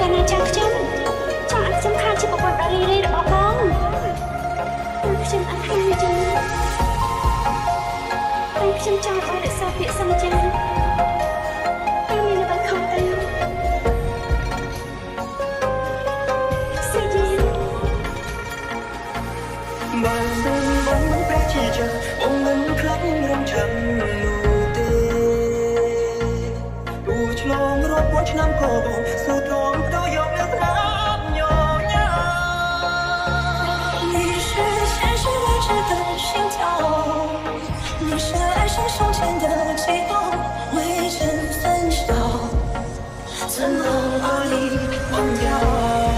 កាលណាចាំខ្ញុំចង់ឲ្យខ្ញុំខ្លាចជាប្រពន្ធដ៏រីករាយរបស់បងគឺខ្ញុំអត់ខ្លាចទេតែខ្ញុំចង់ឲ្យរក្សាពាក្យសន្យាតែមានអ្វីខុសទៅសេរីបើសិនបងព្រះជាចាស់បងមិនខ្លាចរំចាំនោះទេទោះឆ្លងរាប់ពាន់ឆ្នាំក៏បងសូត្រងទៅយកនៅស្នាមញញ៉ា你是现实未知的心跳，你是爱是胸前的悸动，未曾分晓，怎么把你忘掉？